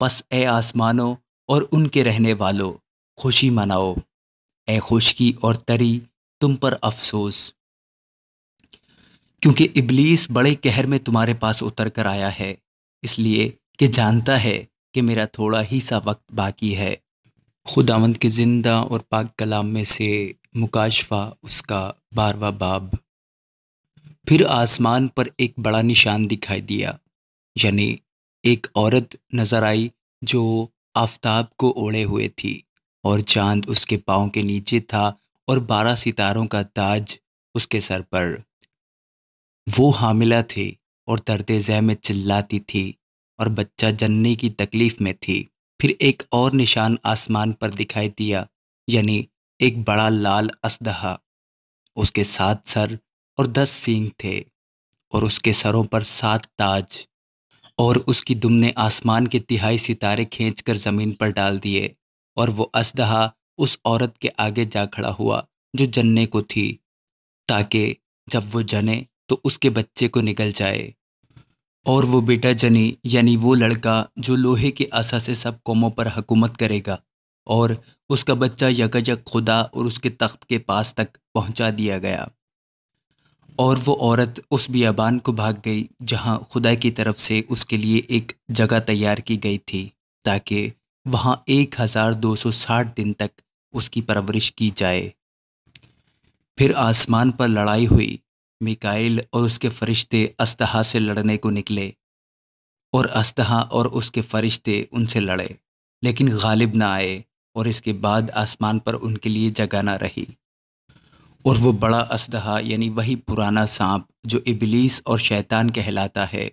پس اے آسمانوں اور ان کے رہنے والوں، خوشی مناؤ، اے خشکی اور تری تم پر افسوس، کیونکہ ابلیس بڑے قہر میں تمہارے پاس اتر کر آیا ہے، اس لیے کہ جانتا ہے کہ میرا تھوڑا ہی سا وقت باقی ہے۔ خداوند کے زندہ اور پاک کلام میں سے مکاشفہ اس کا 12واں باب۔ پھر آسمان پر ایک بڑا نشان دکھائی دیا، یعنی ایک عورت نظر آئی جو آفتاب کو اوڑھے ہوئے تھی، اور چاند اس کے پاؤں کے نیچے تھا، اور 12 ستاروں کا تاج اس کے سر پر۔ وہ حاملہ تھی اور درد ذہ میں چلاتی تھی، اور بچہ جننے کی تکلیف میں تھی۔ پھر ایک اور نشان آسمان پر دکھائی دیا، یعنی ایک بڑا لال اژدہا، اس کے 7 سر اور 10 سینگ تھے، اور اس کے سروں پر 7 تاج، اور اس کی دم نے آسمان کے تہائی ستارے کھینچ کر زمین پر ڈال دیے، اور وہ اژدہا اس عورت کے آگے جا کھڑا ہوا جو جننے کو تھی، تاکہ جب وہ جنے تو اس کے بچے کو نگل جائے۔ اور وہ بیٹا جنی، یعنی وہ لڑکا جو لوہے کے عصا سے سب قوموں پر حکومت کرے گا، اور اس کا بچہ یکایک خدا اور اس کے تخت کے پاس تک پہنچا دیا گیا۔ اور وہ عورت اس بیابان کو بھاگ گئی جہاں خدا کی طرف سے اس کے لیے ایک جگہ تیار کی گئی تھی، تاکہ وہاں 1260 دن تک اس کی پرورش کی جائے۔ پھر آسمان پر لڑائی ہوئی، میکائیل اور اس کے فرشتے اژدہا سے لڑنے کو نکلے، اور اژدہا اور اس کے فرشتے ان سے لڑے، لیکن غالب نہ آئے، اور اس کے بعد آسمان پر ان کے لیے جگہ نہ رہی۔ اور وہ بڑا اژدہا، یعنی وہی پرانا سانپ جو ابلیس اور شیطان کہلاتا ہے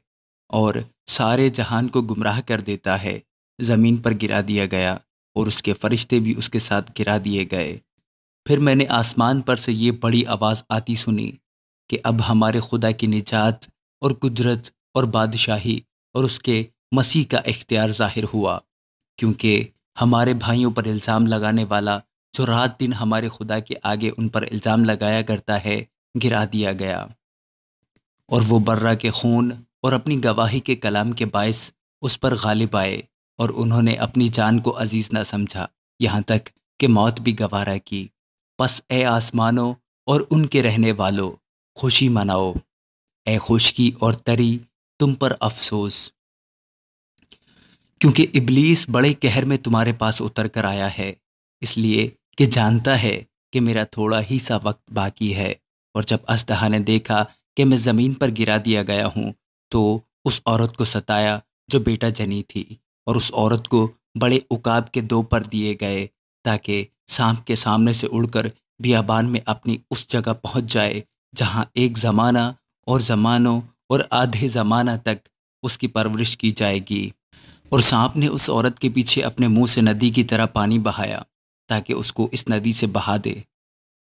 اور سارے جہان کو گمراہ کر دیتا ہے، زمین پر گرا دیا گیا، اور اس کے فرشتے بھی اس کے ساتھ گرا دیے گئے۔ پھر میں نے آسمان پر سے یہ بڑی آواز آتی سنی کہ اب ہمارے خدا کی نجات اور قدرت اور بادشاہی اور اس کے مسیح کا اختیار ظاہر ہوا، کیونکہ ہمارے بھائیوں پر الزام لگانے والا جو رات دن ہمارے خدا کے آگے ان پر الزام لگایا کرتا ہے، گرا دیا گیا۔ اور وہ برہ کے خون اور اپنی گواہی کے کلام کے باعث اس پر غالب آئے، اور انہوں نے اپنی جان کو عزیز نہ سمجھا، یہاں تک کہ موت بھی گوارا کی۔ پس اے آسمانوں اور ان کے رہنے والوں، خوشی مناؤ، اے خشکی اور تری تم پر افسوس، کیونکہ ابلیس بڑے قہر میں تمہارے پاس اتر کر آیا ہے، اس لیے کہ جانتا ہے کہ میرا تھوڑا ہی سا وقت باقی ہے۔ اور جب اژدہا نے دیکھا کہ میں زمین پر گرا دیا گیا ہوں، تو اس عورت کو ستایا جو بیٹا جنی تھی، اور اس عورت کو بڑے عقاب کے 2 پر دیے گئے، تاکہ سانپ کے سامنے سے اڑ کر بیابان میں اپنی اس جگہ پہنچ جائے جہاں ایک زمانہ اور زمانوں اور آدھے زمانہ تک اس کی پرورش کی جائے گی۔ اور سانپ نے اس عورت کے پیچھے اپنے منہ سے ندی کی طرح پانی بہایا تاکہ اس کو اس ندی سے بہا دے،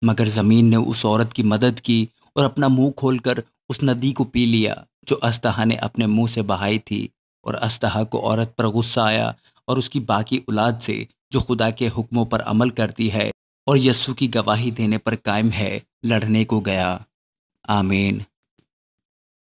مگر زمین نے اس عورت کی مدد کی اور اپنا منہ کھول کر اس ندی کو پی لیا جو اژدہا نے اپنے منہ سے بہائی تھی۔ اور اژدہا کو عورت پر غصہ آیا اور اس کی باقی اولاد سے جو خدا کے حکموں پر عمل کرتی ہے اور یسوع کی گواہی دینے پر قائم ہے، لڑنے کو گیا۔ آمین۔